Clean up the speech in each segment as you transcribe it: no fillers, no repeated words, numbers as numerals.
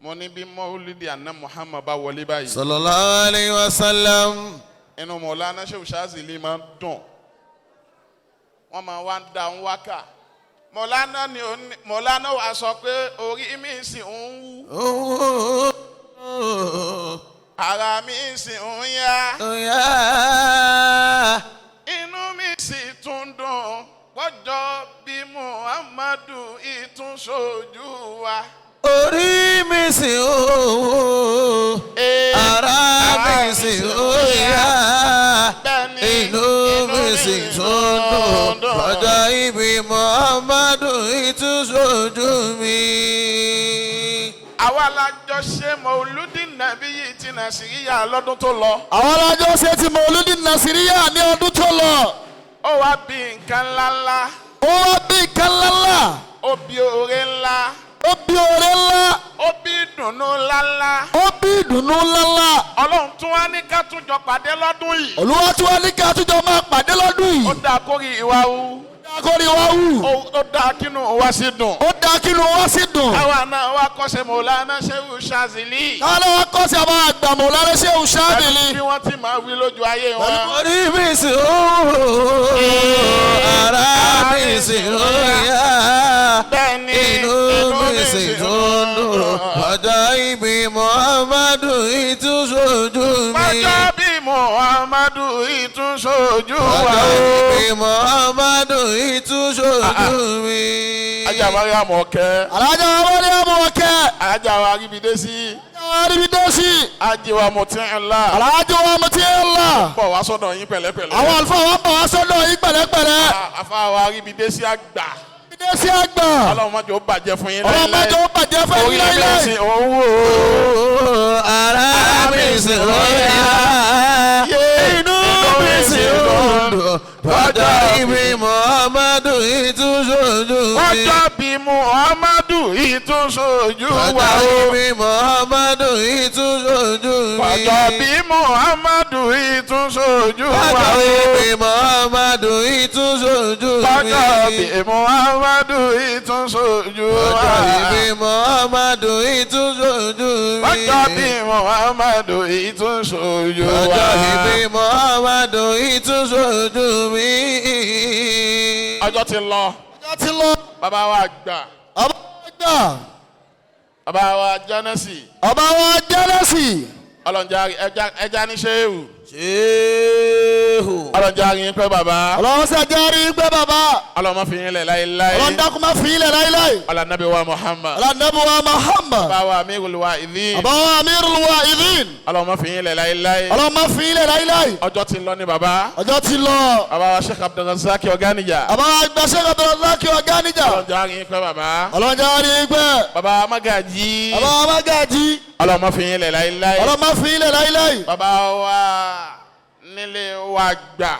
Moni bi Mawlid anna Muhammad ba wọlé báyìí. Sallallahu alayhi wa sallam. Inú Mawlana Sheikh Shanzili máa dùn. Wọ́n máa wá dá ń wákà. Mawlana wá sọ pé orí mi sì ń wú. Ara mi sì ń yá. Inú mi sì tún dùn. Pọ́jọ́ bí Muhammadu ìtún ṣojú wa. Orí mi sì ń wú. Ara mi sì ń yá. Inú mi sì tún dùn. Pọ́jọ́ ibi Muhammadu ìtún ṣojú mi. Àwa la jọ ṣe Mawludi Nabiy ti Nasiriya lọ́dún tó lọ. Àwa la jọ ṣe ti Mawludi Nasiriya ní ọdún tó lọ. Ó wá bí nǹkan ńláńlá. Ó wá bí nǹkan ńláńlá. Ó bí oore ńlá. Ó bí oore ńlá. Ó bí ìdùnnú ńláńlá. Ó bí ìdùnnú ńláńlá. Ọlọ́run tún wá ní ká tún jọ pàdé lọ́dún yìí. Olúwa tún wá ní ká tún jọ máa pàdé lọ́dún yìí. Ó dáa kórì ìwà wú. Kórìí wá wù. Ó dáa kínú wa sí dùn. Ó dáa kínú wa sí dùn. Àwa náà wá kọ́ṣẹ́ Mawlana Sheikh Shanzili. Káwọn náà wá kọ́ṣẹ́ àwọn àgbà Mawlana Sheikh Shanzili. Bí wọ́n ti máa wí lójú ayé wọn. Orí mi sì ń wú. Ara mi sì ń yá. Inú mi sì tún dùn. Ọjọ́ ìbí Muhammadu ìtúnṣojú mi. Ọjọ́ bí Muhammadu ìtúnṣojú wa. Ọjọ́ ìbí Muhammadu ìtúnṣojú mi. Ajá Mariam ọ̀kẹ́. Alhaji Mariam ọ̀kẹ́. Ajá Aribidesi. Aribidesi. Alhaji Muteeullah. Alhaji Muteeullah. Bọ̀ wá sọ́dọ̀ yín pẹ̀lẹ́pẹ̀lẹ́. Àwọn àlùfáà wọn bọ̀ wá sọ́dọ̀ yín pẹ̀lẹ́pẹ̀lẹ́. Àfáà Aribidesi Agba. Aribidesi Agba. Ọlọ́run má jẹ́ ó bàjẹ́ fún yín láíláí. Ọlọ́run má jẹ́ ó bàjẹ́ fún yín láíláí. Orí mi sì owó. Ara mi sì ń yá. Inú mi sì ń dùn. Ọjọ́ ìbí Muhammadu ìtúnṣojú mi. Ọjọ́ bí Muhammadu ìtúnṣojú wa. Ọjọ́ ìbí Muhammadu ìtúnṣojú mi. Ọjọ́ bí Muhammadu ìtúnṣojú wa. Ọjọ́ ìbí Muhammadu ìtúnṣojú mi. Ọjọ́ bí Muhammadu ìtúnṣojú wa. Ọjọ́ ìbí Muhammadu ìtúnṣojú mi. Ọjọ́ bí Muhammadu ìtúnṣojú wa. Ọjọ́ ìbí Muhammadu ìtúnṣojú mi. Ọjọ́ ti lọ. Ọjọ́ ti lọ. Bàbá wa àgbà. Ọba àgbà. Bàbá wa Jánẹ́sì. Ọba wa Jánẹ́sì. Ọlọ́njà ẹja ní Shehu. Shehu. Ọlọ́njà yín pẹ́ bàbá. Ọlọ́run sàjárí pé bàbá. Ọlọ́run má fi yín lẹ̀ láíláí. Ọlọ́run dákun má fi yín lẹ̀ láíláí. Ọlọ́run Nabiy wa Muhammad. Ọlọ́run Nabiy wa Muhammad. Bàbá wa Amirul Wa'idhin. Bàbá wa Amirul Wa'idhin. Ọlọ́run má fi yín lẹ̀ láíláí. Ọlọ́run má fi yín lẹ̀ láíláí. Ọjọ́ ti lọ ní bàbá. Ọjọ́ ti lọ. Bàbá wa Sheikh Abdulrazak Oganija. Bàbá wa gba Sheikh Abdulrazak Oganija. Ọlọ́njà yín pẹ́ bàbá. Ọlọ́run járí pé. Bàbá wa Magaji. Bàbá wa Magaji. Ọlọ́run má fi yín lẹ̀ láíláí. Ọlọ́run má fi yín lẹ̀ láíláí. Bàbá wa nílé wa gbà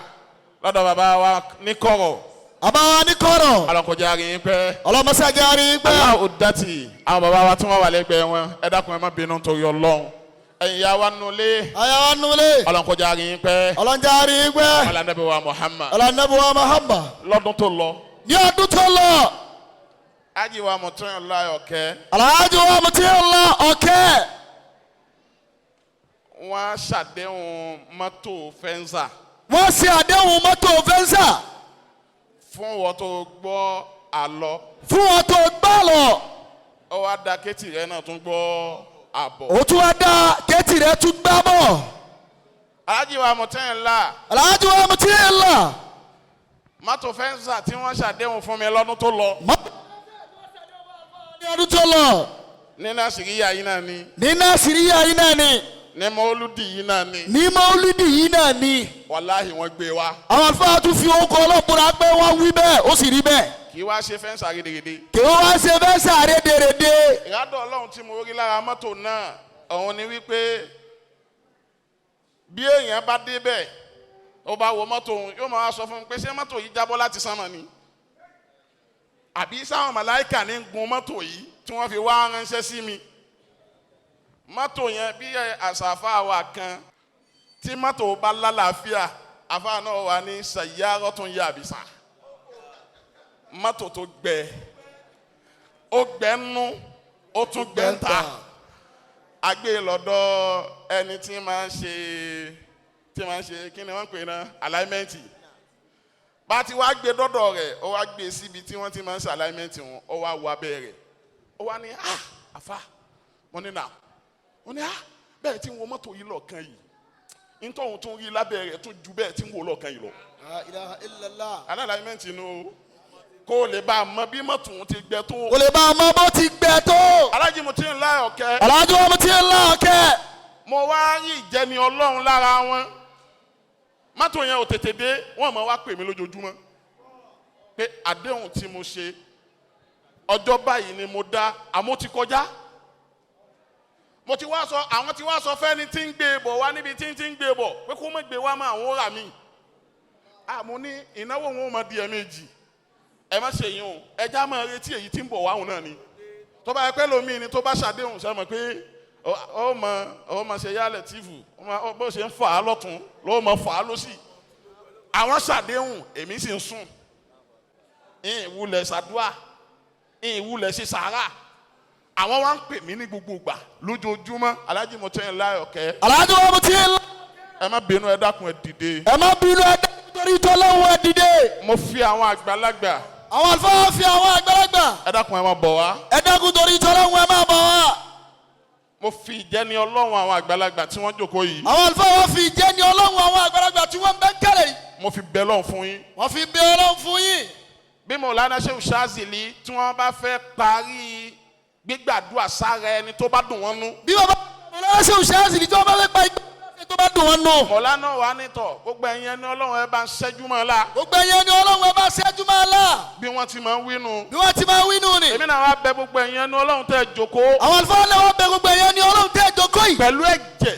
lọ́dọ̀ bàbá wa ní kọ̀rọ̀. Bàbá wa ní kọ̀rọ̀. Ọlọ́run kò járí yín pẹ́. Ọlọ́run má ṣàjárí pé. Aláwọ̀ dátì àwọn bàbá wa tí wọ́n wà lẹ́gbẹ̀ẹ́ wọn ẹ dákun ẹ má bínú torí Ọlọ́run. Ẹ̀yin ya wa nulẹ̀. Aya wa nulẹ̀. Ọlọ́run kò járí yín pẹ́. Ọlọ́run járí pé. Ọlọ́run Nabiy wa Muhammad. Ọlọ́run Nabiy wa Muhammad. Lọ́dún tó lọ. Ní ọdún tó lọ. Alhaji wa Muteeullah ọ̀kẹ́. Alhaji wa Muteeullah ọ̀kẹ́. Wọ́n ṣàdéhùn mọ́tò fẹ́ńsà. Wọ́n ṣe àdéhùn mọ́tò fẹ́ńsà. Fún wọn tó gbọ́ àlọ́. Fún wọn tó gbọ́ lọ. Ó wá da kétì rẹ náà tún gbọ́ àbọ̀. Ó tún wá dá kétì rẹ tún gbá bọ̀. Alhaji wa Muteeullah. Alhaji wa Muteeullah. Mọ́tò fẹ́ńsà tí wọ́n ṣàdéhùn fún mi lọ́dún tó lọ. Ní ọdún tó lọ. Ní Nasiriya yìí náà ni. Ní Nasiriya yìí náà ni. Ní Mawlidi yìí náà ni. Ní Mawlidi yìí náà ni. Wàláhì wọ́n gbé wa. Àwọn àlùfáà tún fi orúkọ ọlọ́pàá pé wọ́n wí bẹ́ẹ̀ ó sì rí bẹ́ẹ̀. Kì í wá ṣe fẹ́ǹsà rédèrèdè. Kì í wá ṣe fẹ́ǹsà rédèrèdè. Ìrádọ́ Ọlọ́run tí mo rí lára mọ́tò náà òun ni wípé bí èèyàn bá débẹ̀ ó bá wo mọ́tò òun yóò máa sọ fún mi pé ṣé mọ́tò yìí jábọ́ láti sánmọ̀ ni? Àbí sáwọn màláìkà ní gun mọ́tò yìí tí wọ́n fi wá ránṣẹ́ sí mi? Mọ́tò yẹn bí àṣàfà wa kan tí mọ́tò bá lálàáfíà àfà náà wà ní sayyaratun yabisa. Mọ́tò tó gbẹ ó gbẹ nú ó tún gbẹ ń ta agbé lọ́dọ̀ ẹni tí máa ń ṣe kí ni wọ́n pè náà alignment bá ti wá gbé dọ́dọ̀ rẹ̀ ó wá gbé síbi tí wọ́n ti máa ń ṣe alignment wọn ó wá wọ abẹ́ rẹ̀ ó wá ní àfa mo ní nà ó ní bẹ́ẹ̀ tí ń wo mọ́tò yìí lọ́ọ̀kan yìí nítorí tó ń rí lábẹ́ rẹ̀ tó ju bẹ́ẹ̀ tí ń wo lọ́ọ̀kan yìí lọ. La ilaha illallah. alignment inú kó lè bá a mọ bí mọ́tò ti gbẹ tó. kó lè bá a mọ bó ti gbẹ tó. Alhaji Muteeullah ọ̀kẹ́. Alhaji Muteeullah ọ̀kẹ́. mo wá rí ìjẹni ọlọ́run lára wọn mọ́tò yẹn ò tètè dé wọ́n máa wá pè mí lójoojúmọ́ pé àdéhùn tí mo ṣe ọjọ́ báyìí ni mo dá àmọ́ ti kọjá mo ti wá sọ àwọn tí wá sọ fẹ́ni tí ń gbé bọ̀ wá níbi tí ń gbé bọ̀ pé kó má gbé wá mọ́ àwọn rà mí àmọ́ ní ìnáwó wọn ò mọ di ẹ̀ẹ̀mejì ẹ má ṣe yín o ẹja máa retí èyí tí ń bọ̀ wáhùn náà ni tó bá yẹ pé lómi ni tó bá ṣàdéhùn ṣe mọ̀ pé ó mọ ṣe yálẹ̀ tìfù bó ṣe ń fà á lọ́tún ló mọ fà á lọ́sì àwọn ṣàdéhùn èmi sì ń sùn ìwúlẹ̀ ṣàdúà ìwúlẹ̀ ṣe sàárà àwọn wá ń pè mí ní gbogbo ìgbà lójoojúmọ́ Alhaji Muteeullah ọ̀kẹ́. Alhaji Muteeullah. ẹ má bínú ẹ dákun ẹ dìde. ẹ má bínú ẹ dákun torí tọ́lọ́wọ́ ẹ dìde. mo fi àwọn àgbàlagbà. àwọn àlùfáà fi àwọn àgbàlagbà. ẹ dákun ẹ má bọ̀ wá. ẹ dákun torí tọ́lọ́wọ́ ẹ má bọ̀ wá. mo fi ìjẹni ọlọ́run àwọn àgbàlagbà tí wọ́n jókòó yìí. àwọn àlùfáà wọ́n fi ìjẹni ọlọ́run àwọn àgbàlagbà tí wọ́n bẹ́ kẹ́lẹ̀ yìí. mo fi bẹ Ọlọ́run fún yín. wọ́n fi bẹ Ọlọ́run fún yín. bí Mawlana Sheikh Shanzili tí wọ́n bá fẹ́ parí gbígbàdúrà sára ẹni tó bá dùn wọ́n nú. bí wọ́n bá Mawlana Sheikh Shanzili tí wọ́n bá fẹ́ parí gbígbàdúrà tó bá dùn wọ́n nú. Mawlana wà nítọ̀ gbogbo ẹ̀yin ẹni Ọlọ́run ẹ bá ń ṣẹ́jú mọ́ la. gbogbo ẹ̀yin ẹni Ọlọ́run ẹ bá ṣẹ́jú mọ́ la. bí wọ́n ti máa ń wí nù. bí wọ́n ti máa ń wí nù ni. èmi náà wá bẹ gbogbo ẹ̀yin ẹni Ọlọ́run tẹ́ jókòó. àwọn àlùfáà náà wọ́n bẹ gbogbo ẹ̀yin ẹni Ọlọ́run tẹ́ jókòó yìí. pẹ̀lú ẹ̀jẹ̀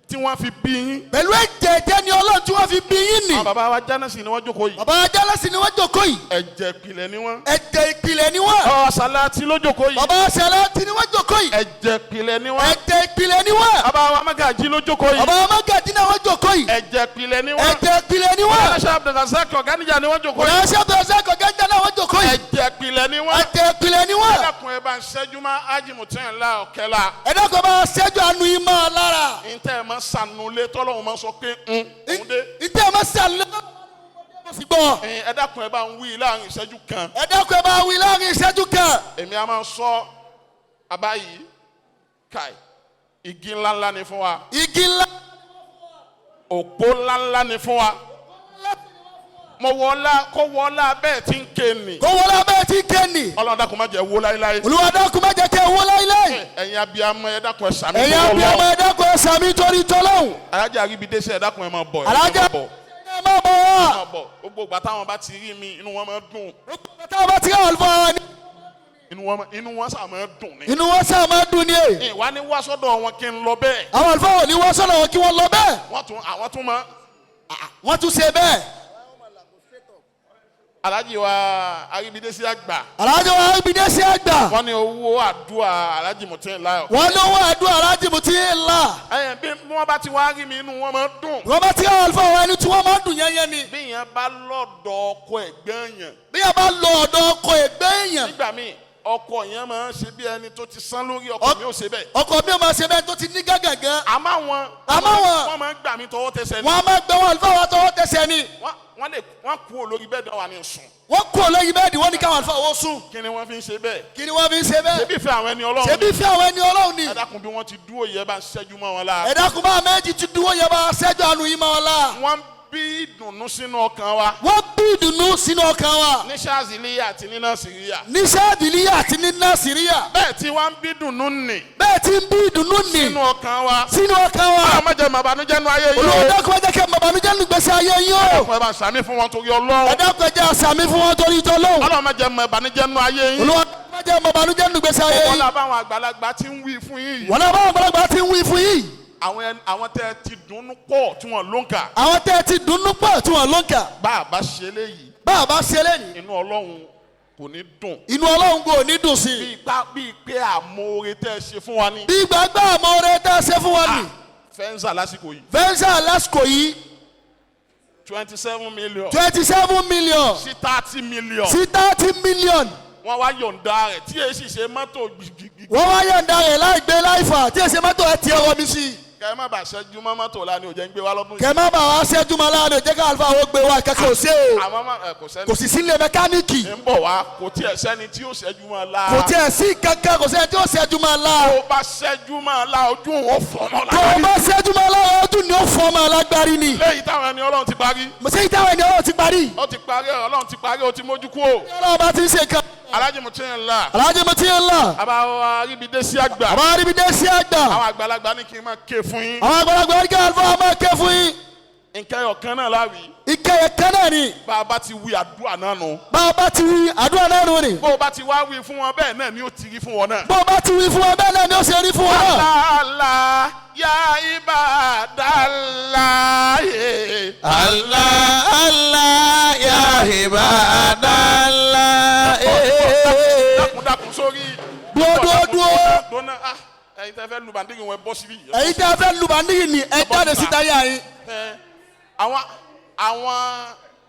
tí wọ́n fi bí yín. pẹ̀lú ẹ̀jẹ̀ ẹ̀jẹ̀ ni Ọlọ́run tí wọ́n fi bí yín ni. àwọn bàbá wa Jánásì ni wọ́n jókòó yìí. bàbá wa Jánásì ni wọ́n jókòó yìí. ẹ̀jẹ̀ ìpìlẹ̀ ni wọ́n. ẹ̀jẹ̀ ìpìlẹ̀ ni wọ́n. bàbá wa Sàlátì ló jókòó yìí. bàbá wa Sàlátì ni wọ́n jókòó yìí. ẹ̀jẹ̀ ìpìlẹ̀ ni wọ́n. ẹ̀jẹ̀ ìpìlẹ̀ ni wọ́n. bàbá wa Mágàjí ló jókòó yìí. bàbá wa Mágàjí náà wọ́n jókòó yìí. ẹ̀jẹ̀ ìpìlẹ̀ ni wọ́n. ẹ̀jẹ̀ ìpìlẹ̀ ni wọ́n. Sheikh Abdulrazak Oganija ni wọ́n jókòó yìí. Sheikh Abdulrazak Oganija náà wọ́n jókòó yìí. ẹ̀jẹ̀ ìpìlẹ̀ ni wọ́n. ẹ̀jẹ̀ ìpìlẹ̀ ni wọ́n. ẹ dákun ẹ bá ń ṣẹ́jú mọ́ Alhaji Muteeullah ọ̀kẹ́ la. ẹ dákun bá ṣẹ́jú àánú yín máa lára. ntẹ́ ẹ máa sànulẹ̀ tọ́lọ́hún máa sọ pé òun dé. ìtẹ́ ẹ máa sànulẹ̀ tọ́lọ́hún sì gbọ́. ẹ dákun ẹ bá ń wí láàrin ìṣẹ́jú kan. ẹ dákun ẹ bá wí láàrin ìṣẹ́jú kan. èmi a máa sọ abáyìí káì igi ńláńlá ni fún wa. igi ńlá. òpó ńláńlá ni fún wa. mo wọlá kó wọlá bẹ́ẹ̀ tí ń ké ni. kó wọlá bẹ́ẹ̀ tí ń ké ni. Ọlọ́run dákun má jẹ́ wó láíláí. Olúwa dákun má jẹ́ kẹ́ wó láíláí. ẹ̀yin abiyamọ ẹ dákun ẹ sàmì. ẹ̀yin abiyamọ ẹ dákun ẹ sàmì torí tọ́lọ́hún. Alhaji Aribidesi ẹ dákun ẹ máa bọ̀. Alhaji ẹ máa bọ̀ wá. gbogbo ìgbà táwọn bá ti rí mi inú wọn máa dùn. gbogbo ìgbà táwọn bá ti rí àwọn àlùfáà ni. inú wọn sá máa dùn ni. inú wọn sá máa dùn ni. ìwà ni wá sọ́dọ̀ wọn kí n lọ bẹ́ẹ̀. àwọn àlùfáà ò ní wá sọ́dọ̀ wọn kí wọ́n lọ bẹ́ẹ̀. àwọn tún máa. wọ́n tún ṣe bẹ́ẹ̀. Alhaji wa Aribidesi Agba. Alhaji wa Aribidesi Agba. wọ́n ní owó àdúrà Alhaji Muteeullah. wọ́n ní owó àdúrà Alhaji Muteeullah. bí wọ́n bá ti wá rí mi inú wọn máa dùn. wọ́n bá ti àwọn àlùfáà wọn ẹni tí wọ́n máa dùn yẹn ni. bí yẹn bá lọ́dọ̀ ọkọ ẹ̀gbọ́n yẹn. bí yẹn bá lọ ọ̀dọ̀ ọkọ ẹ̀gbẹ́ yẹn. nígbà míì ọkọ yẹn máa ń ṣe bí ẹni tó ti sán lórí ọkọ mi ò ṣe bẹ́ẹ̀. ọkọ mi ò máa ṣe bẹ́ẹ̀ tó ti ní gángan. àmọ́ wọn wọ́n máa ń gbà mí tọwọ́ tẹsẹ̀ ni. wọ́n á máa gbẹ wọn àlùfáà wọn tọwọ́ tẹsẹ̀ ni. wọ́n kú olórí bẹ́ẹ̀ dán wa ní sùn. wọ́n kú olórí bẹ́ẹ̀ di wọ́n ní káwọn àlùfáà wọ́n sùn. kí ni wọ́n fi ń ṣe bẹ́ẹ̀. kí ni wọ́n fi ń ṣe bẹ́ẹ̀. ṣebí fẹ́ àwọn ẹni Ọlọ́run ni. ṣebí fẹ́ àwọn ẹni Ọlọ́run ni. ẹ dákun bí wọ́n ti dúró yẹ bá ń ṣẹ́jú mọ́ wọn la. ẹ dákun bá méjì ti dúró yẹ bá ṣẹ́jú àánú yìí mọ́ wọn la. wọ́n bí ìdùnnú sínú ọkàn wa. wọ́n bí ìdùnnú sínú ọkàn wa. ní Shanzili àti ní Nasiriya. ní Shanzili àti ní Nasiriya. bẹ́ẹ̀ tí wọ́n ń bí ìdùnnú nì. bẹ́ẹ̀ tí ń bí ìdùnnú nì. sínú ọkàn wa. sínú ọkàn wa. ọlọ́run má jẹ́ màbànújẹ́ nínú ayé yìí o. Olúwa dákun má jẹ́ kẹ́ màbànújẹ́ nínú gbèsè ayé yìí o. ẹ dákun ẹ bá sàmì fún wọn torí Ọlọ́run. ẹ dákun ẹ jẹ́ àsàmì fún wọn torí t'Ọlọ́run. ọlọ́run má jẹ́ màbànújẹ́ nínú ayé yìí. Olúwa má jẹ́ màbànújẹ́ nínú gbèsè ayé yìí. wọ́n lábàwọn àgbàlagbà tí ń wí fún yín. wọ́n lábàwọn àgbàlagbà tí ń wí fún yín. àwọn tẹ́ ti dùnnú pọ̀ tí wọ́n ló ń kà. àwọn tẹ́ ti dùnnú pọ̀ tí wọ́n ló ń kà. bá a bá ṣe léyìí. bá a bá ṣe léyìí. inú Ọlọ́run kò ní dùn. inú Ọlọ́run kò ní dùn sí i. bíi pé àmóore tẹ́ ẹ ṣe fún wa ní. bí gbàgbà àmóore tẹ́ ẹ ṣe fún wa ní. fẹ́ńsà lásìkò yìí. fẹ́ńsà lásìkò yìí. 27 million. 27 million. sí 30 million. sí 30 million. wọ́n wá yọ̀ǹda rẹ̀ tí èyí sì ṣe mọ́tò wọ́n wá yọ̀ǹda rẹ̀ láì gbé láì fà tí èsì mọ́tò ẹ̀ tí ọwọ́ mi sí. kẹ́ ẹ má bàa ṣẹ́jú mọ́ mọ́tò la ni ò jẹ́ ń gbé wá lọ́dún yìí. kẹ́ ẹ má bàa wá ṣẹ́jú mọ́ láàánú jẹ́ ká àlùfáà ó gbé wá kẹ́kẹ́ ò sí o. kò sì sílé mẹkáníìkì. ń bọ̀ wá kò tiẹ̀ sẹ́ni tí yóò ṣẹ́jú mọ́ la. kò tiẹ̀ sí kankan kò sẹ́ni tí yóò ṣẹ́jú mọ́ la. tó bá ṣẹ́jú mọ́ la ojú òun fọ́ mọ́ la. tó bá ṣẹ́jú mọ́ la ojú ni ó fọ́ mọ́ lágbárí ni. lẹ́yìn táwọn ẹni Ọlọ́run ti parí. lẹ́yìn táwọn ẹni Ọlọ́run ti parí. ó ti parí Ọlọ́run ti parí ó ti mójú kú o. Ọlọ́run bá ti ń ṣe kan. Alhaji Muteeullah. Alhaji Muteeullah. Àbá Aribidesi Agba. Àbá Aribidesi Agba. Àwọn àgbàlagbà ní kí n máa ké fún yín. àwọn àgbàlagbà ní kí àlùfáà máa ké fún yín. nǹkan ọ̀kan náà láwì. ìkẹyẹ kan náà ni. bá a bá ti wí àdúrà náà nù. bá a bá ti wí àdúrà náà nù ni. bó o bá ti wá wí fún wọn bẹ́ẹ̀ náà ni ó ti rí fún wọn náà. bó o bá ti wí fún wọn bẹ́ẹ̀ náà ni ó ṣe rí fún wọn náà. Allah ya ibadallah. Allah Allah ya ibadallah. dákun sórí. dúró. ẹ̀yin tẹ́ fẹ́ lu bàndígì wọn bọ́ síbí. ẹ̀yin tẹ́ fẹ́ lu bàndígì ni ẹ jáde síta yá yín. àwọn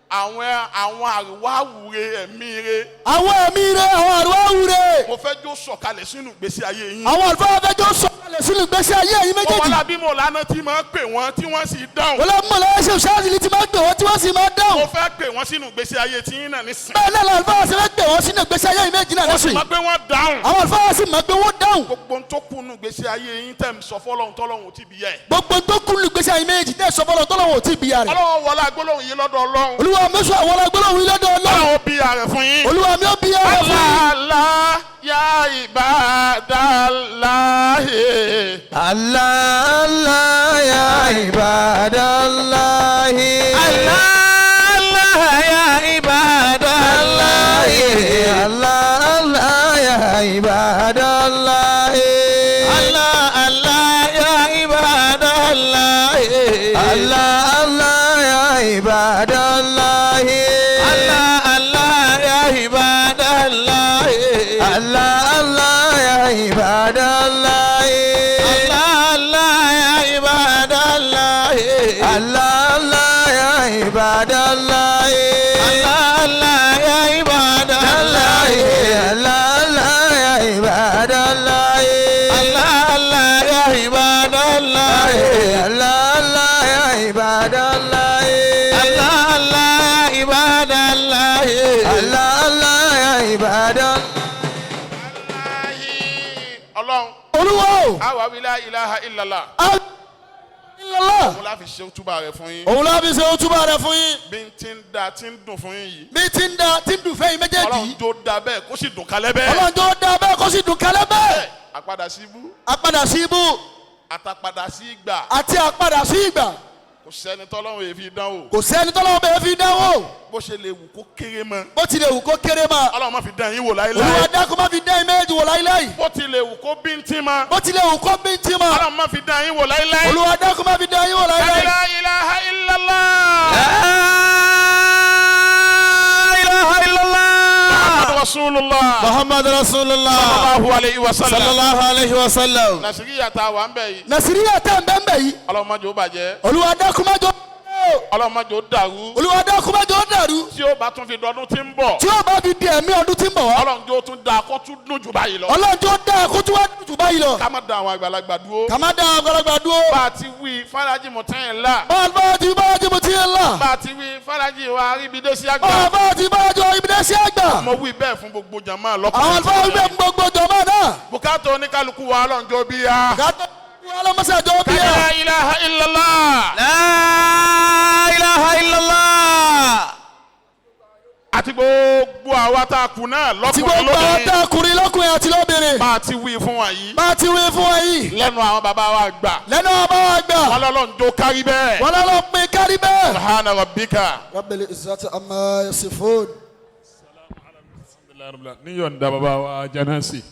àríwá wúre ẹ̀mí re. àwọn ẹ̀mí re àwọn àríwá wúre. mo fẹ́ jó sọ̀kalẹ̀ sínú ìgbésí ayé yín. àwọn àlùfáà fẹ́ jó sọ̀kalẹ̀ sínú ìgbésí ayé yín méjèèjì. wọ́n lábí mọ̀ lánàá tí máa pè wọ́n tí wọ́n sì dáhùn. wọ́n lábí mọ̀ lánàá Sheikh Shanzili tí máa pè wọ́n tí wọ́n sì máa dáhùn. mo fẹ́ pè wọ́n sínú ìgbésí ayé tí yín náà ní sìn. bẹ́ẹ̀ náà àlùfáà sì fẹ́ pè wọ́n sínú ìgbésí ayé yín méjì náà ní sìn. wọ́n sì máa pé wọ́n dáhùn. àwọn àlùfáà sì máa pé wọ́n dáhùn. gbogbo tó kù nù ìgbésí ayé yín tẹ̀ ń sọ fọ́lọ́hún tọ́lọ́hún ò tí bí yẹ. gbogbo tó kù nù ìgbésí ayé méjì tẹ̀ sọ fọ́lọ́hún tọ́lọ́hún ò tí bí yà rẹ̀. Ọlọ́run wọlé agbólóhùn yìí lọ́dọ̀ Ọlọ́run. Olúwa mẹ́sàn-án àwọn agbólóhùn yìí lọ́dọ̀ Ọlọ́run. Ọlọ́run bí ara fún yín. Olúwa mi ó bí ara fún yín. Allah ya ibadallah. Allah Allah ya ibadallah. Allah Allah ya ibadallah. Allah Allah ya ibadallah. Allah Allah ya ibadallah. Allah Allah ya ibadallah. Allah Allah ya ibadallah. Allah Allah ya ibadallah. Allah Allah ya ibadallah. Allah Allah ya ibadallah. Allah Allah ya ibadallah. Allah Allah ya ibadallah. Allah Allah ya ibadallah. Allah Allah ya ibadallah. Allah Allah ya ibadallah. Allah Allah ya ibadallah. Ọlọ́run. Olúwa o. àwa wí la ilaha illallah. illallah. òun láfi ṣe túbà rẹ̀ fún yín. òun láfi ṣe òtúbà rẹ̀ fún yín. bí n ti ń da ti ń dùn fún yín yìí. bí ti ń da ti ń dùn fẹ́yìn méjèèjì. Ọlọ́run tó da bẹ́ẹ̀ kó sì dùn kalẹ́ bẹ́ẹ̀. Ọlọ́run tó da bẹ́ẹ̀ kó sì dùn kalẹ́ bẹ́ẹ̀. àpadà sí ibú. àpadà sí ibú. àtàpadà sí ìgbà. àti àpadà sí ìgbà. kò sẹ́ni tọ́lọ́run èéfi dánwò. kò sẹ́ni tọ́lọ́run bẹ́ẹ̀ fi dánwò. bó ṣe lè wù kó kéré mọ́. bó ti lè wù kó kéré mọ́. Ọlọ́run má fi dán yín wò láíláí. Olúwa dákun má fi dán yín méjì wò láíláí. bó ti lè wù kó bíntín mọ́. bó ti lè wù kó bíntín mọ́. Ọlọ́run má fi dán yín wò láíláí. Olúwa dákun má fi dán yín wò láíláí. la ilaha illallah. Rasulullah. Muhammad Rasulullah. Sallallahu alayhi wa sallam. Sallallahu alayhi wa sallam. Nasiriya ta wà ń bẹ̀ yìí. Nasiriya tẹ̀ ń bẹ́ ń bẹ̀ yìí. Ọlọ́run má jẹ́ ó bàjẹ́. Olúwa dákun má jẹ́ ó Ọlọ́run má jẹ́ ó dàrú. Olúwa dákun má jẹ́ ó dàrú. tí ó bá tún fi dọdún tí ń bọ̀. tí ó bá fi di ẹ̀mí ọdún tí ń bọ̀ wá. Ọlọ́run jẹ́ ó tún da kó tún dùn jù báyìí lọ. Ọlọ́run tó dá kó tún wá dùn jù báyìí lọ. ká má da àwọn àgbàlagbà dúró. ká má dá àgbàlagbà dúró. bá a ti wí Alhaji Muteeullah. bá a ti Muteeullah. bá a ti wí Alhaji wa Aribidesi Agba. bá a ti Aribidesi Agba. mo wí bẹ́ẹ̀ fún gbogbo jama àwọn lọ́kùnrin. àlùfáà wí bẹ́ẹ̀ fún gbogbo jọ̀mọ́ náà. bùkátà oníkálukú wa Ọlọ́run jọ̀ọ́ bí ya. gàtọ́ ọlọ́mọṣẹ́ jọ bí ya. la ilaha illallah. La ilaha illallah. àti gbogbo àwa tá a kù náà àti lọ́kùnrin gbogbo àwọn lóbìnrin. tá a kùnrin lọ́kùnrin àti lóbìnrin. bá a ti wí fún wa yìí. bá a ti wí fún wa yìí. lẹ́nu àwọn bàbá wa gbà. lẹ́nu ọba wa gbà. wọn lọ́lọ́run jó kárí bẹ́ẹ̀. wọ́n lọ́lọ́ pin kárí bẹ́ẹ̀. subhana rabbika. Rabbil izzati amma yasifun. níyọ̀ǹda bàbá wa Janasi.